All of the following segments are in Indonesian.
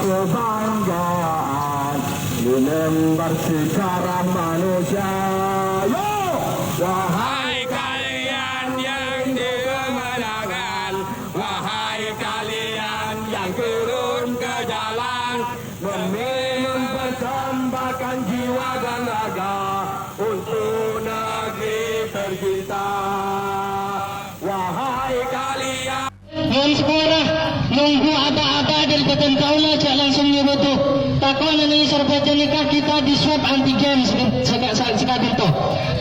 kebanggaan di lembar sejarah manusia. Yo, wahai kalian yang di kemenangan, wahai kalian yang turun ke jalan, mempersembahkan jiwa dan raga untuk negeri tercinta. Wahai kalian Ang sekolah nunggu aba-aba dari badan kaula cak langsung nyebutuh. Takon ini sarbajanika kita di swab antigen sekadar itu.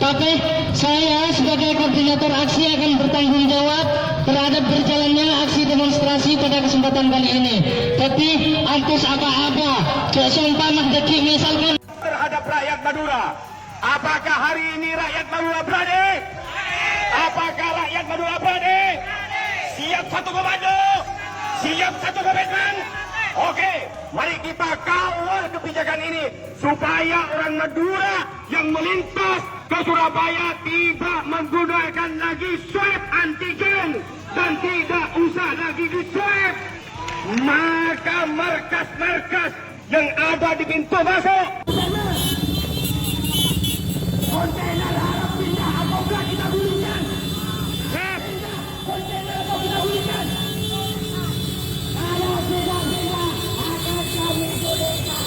Tapi saya sebagai koordinator aksi akan bertanggung jawab terhadap berjalannya aksi demonstrasi pada kesempatan kali ini. Tapi antus aba-aba cak sumpah mahdeki misalkan terhadap rakyat Madura. Apakah hari ini rakyat Madura berani? Apakah rakyat Madura berani? Siap satu komando, siap satu komitmen. Oke, mari kita kawal kebijakan ini supaya orang Madura yang melintas ke Surabaya tidak menggunakan lagi swab antigen dan tidak usah lagi di swab. Maka markas-markas yang ada di pintu masuk kontainer harap pindah ataukah kita gulingkan? Kontainer atau kita gulingkan? Kalau tidak pindah akan kami gulingkan.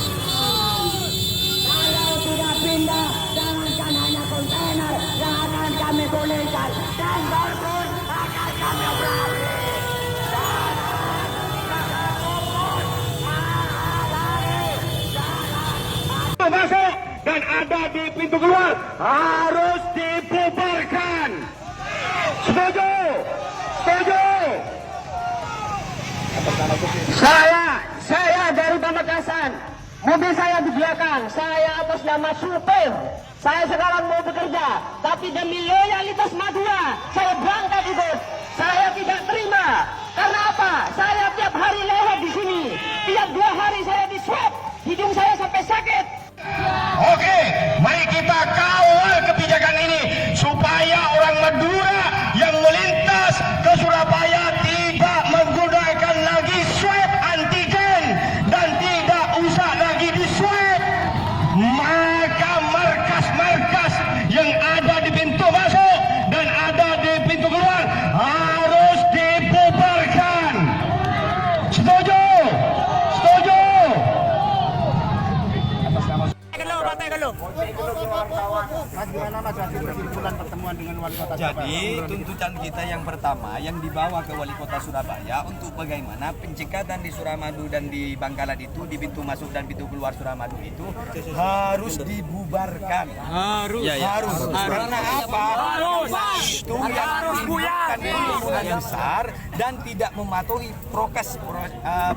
Kalau tidak pindah jangankan hanya kontainer yang akan kami gulingkan, dan pun akan kami beralih. Masuk dan ada di pintu keluar harus dibubarkan. Setuju? Setuju? Saya dari Pamekasan. Mobil saya di belakang. Saya atas nama supir. Saya sekarang mau bekerja, tapi demi loyalitas Madura, saya berangkat ikut. Saya tidak terima. Karena apa? Saya tiap hari lewat di sini. Tiap 2 hari saya di swab. Hidung saya sampai sakit. Oke, mari kita kawal kebijakan ini supaya orang Madura yang melintas ke Surabaya tidak menggunakan lagi swab antigen dan tidak usah lagi di swab. Maka markas-markas yang ada di pintu masuk dan ada di pintu keluar harus dibubarkan. Setuju? Setuju? Jadi tuntutan kita yang pertama yang dibawa ke Wali Kota Surabaya untuk bagaimana pencekatan di Suramadu dan di Bangkalan itu, di pintu masuk dan pintu keluar Suramadu itu harus dibubarkan. Harus. Karena apa? Itu yang menimbulkan kerumunan yang besar dan tidak mematuhi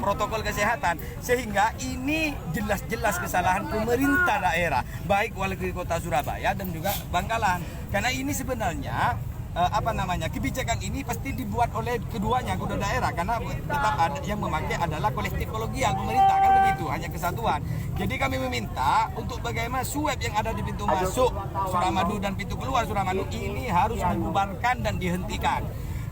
protokol kesehatan, sehingga ini jelas-jelas kesalahan pemerintah daerah, baik Wali Kota Surabaya dan juga Bangkalan. Karena ini sebenarnya kebijakan ini pasti dibuat oleh keduanya, kedua daerah, karena tetap ada yang memakai adalah kolektif kolegial pemerintah, kan begitu, hanya kesatuan. Jadi kami meminta untuk bagaimana swab yang ada di pintu masuk Suramadu dan pintu keluar Suramadu ini harus dibubarkan dan dihentikan.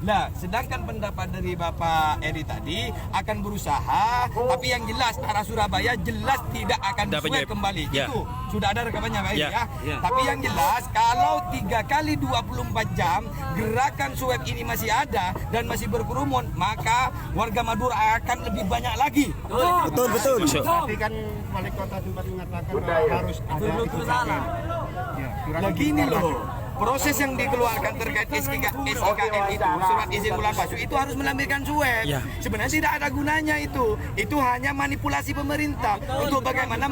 Nah, sedangkan pendapat dari Bapak Eri tadi akan berusaha, tapi yang jelas arah Surabaya jelas tidak akan swab kembali. Ya. Itu sudah ada rekamannya Pak Eri ya. Tapi yang jelas kalau 3 kali 24 jam gerakan swab ini masih ada dan masih berkerumun, maka warga Madura akan lebih banyak lagi. Betul. Tapi kan Wali Kota sempat mengatakan harus ada kebijakan. Nah gini loh, proses yang dikeluarkan terkait SKKN itu, surat izin bulan masuk itu harus melampirkan swab. Sebenarnya tidak ada gunanya itu. Itu hanya manipulasi pemerintah untuk bagaimana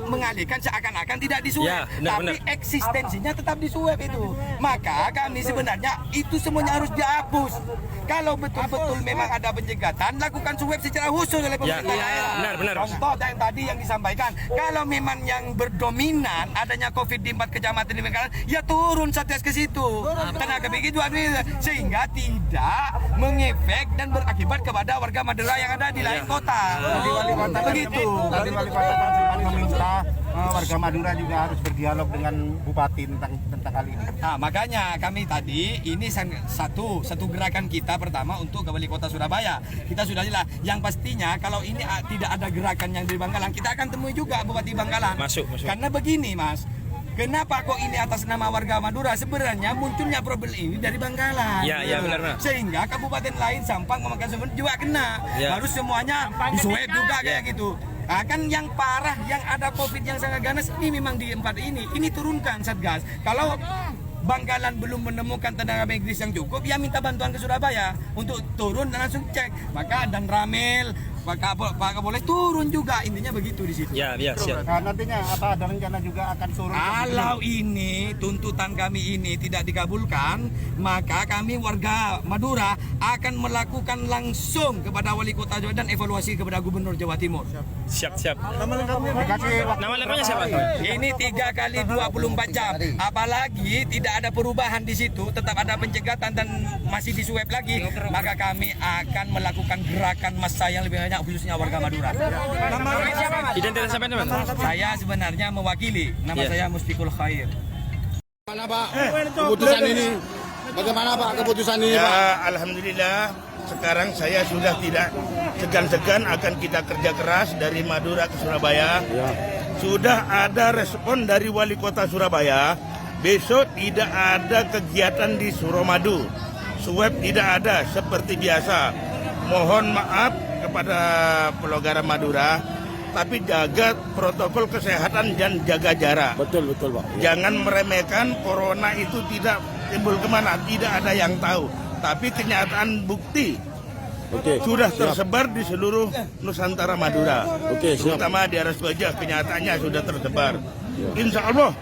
mengalihkan seakan-akan tidak di swab, tapi eksistensinya tetap di swab itu. Maka kami sebenarnya itu semuanya harus dihapus. Kalau betul-betul memang ada pencegahan, lakukan swab secara khusus oleh pemerintah daerah. Benar. Contoh yang tadi yang disampaikan, kalau memang yang berdominan adanya COVID di 4 kecamatan di Bangkalan, ya turun Satgas ke situ. Tenaga begitu sehingga tidak mengefek dan berakibat kepada warga Madura yang ada di lain kota. Tadi Wali Kota begitu. Tadi Wali Kota meminta warga Madura juga harus berdialog dengan Bupati tentang hal ini. Nah, makanya kami tadi ini satu gerakan kita pertama untuk ke Wali Kota Surabaya. Kita sudah jelas. Yang pastinya kalau ini tidak ada gerakan yang di Bangkalan, kita akan temui juga Bupati Bangkalan. Masuk. Karena begini, Mas. Kenapa kok ini atas nama warga Madura? Sebenarnya munculnya problem ini dari Bangkalan. Iya, benar, Mas. Sehingga kabupaten lain Sampang, Pamekasan juga kena. Harus semuanya disuap juga kayak gitu. Nah, kan yang parah, yang ada COVID yang sangat ganas ini memang di empat ini. Ini turunkan Satgas. Kalau Bangkalan belum menemukan tenaga medis yang cukup, ya minta bantuan ke Surabaya untuk turun dan langsung cek. Maka dan Ramel, Pak boleh turun juga, intinya begitu di situ. Ya, siap. Nah, nantinya apa ada rencana juga akan turun? Kalau ini tuntutan kami ini tidak dikabulkan, maka kami warga Madura akan melakukan langsung kepada Wali Kota Jawa dan evaluasi kepada Gubernur Jawa Timur. Siap. Nama Lengkapnya siapa? Ini 3 kali 24 jam. Apalagi tidak ada perubahan di situ, tetap ada pencegatan dan masih disuap lagi, maka kami akan melakukan gerakan massa yang lebih banyak khususnya warga Madura. Identitas sampai mana? Saya sebenarnya mewakili, nama saya Mustiqul Khair. Bagaimana Pak keputusan ini? Bagaimana Pak keputusan ini Pak? Ya, alhamdulillah sekarang saya sudah tidak segan-segan akan kita kerja keras dari Madura ke Surabaya. Sudah ada respon dari Wali Kota Surabaya. Besok tidak ada kegiatan di Suramadu. Swab tidak ada seperti biasa. Mohon maaf kepada pelanggaran Madura, tapi jaga protokol kesehatan dan jaga jarak. Betul Pak. Jangan meremehkan, corona itu tidak timbul kemana, tidak ada yang tahu. Tapi kenyataan bukti sudah tersebar di seluruh Nusantara Madura. Terutama di Aras Gajah, kenyataannya sudah tersebar. Insya Allah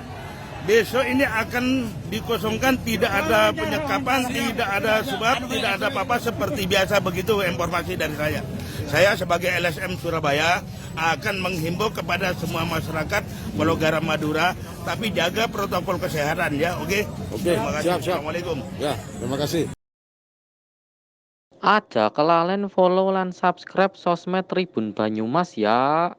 besok ini akan dikosongkan, tidak ada penyekapan, tidak ada sebab, tidak ada apa-apa seperti biasa. Begitu informasi dari saya. Saya sebagai LSM Surabaya akan menghimbau kepada semua masyarakat Pulau Garam Madura, tapi jaga protokol kesehatan ya, oke? Terima kasih. Siap. Assalamualaikum. Ya, terima kasih. Aja kelalen follow lan subscribe sosmed Tribun Banyumas ya.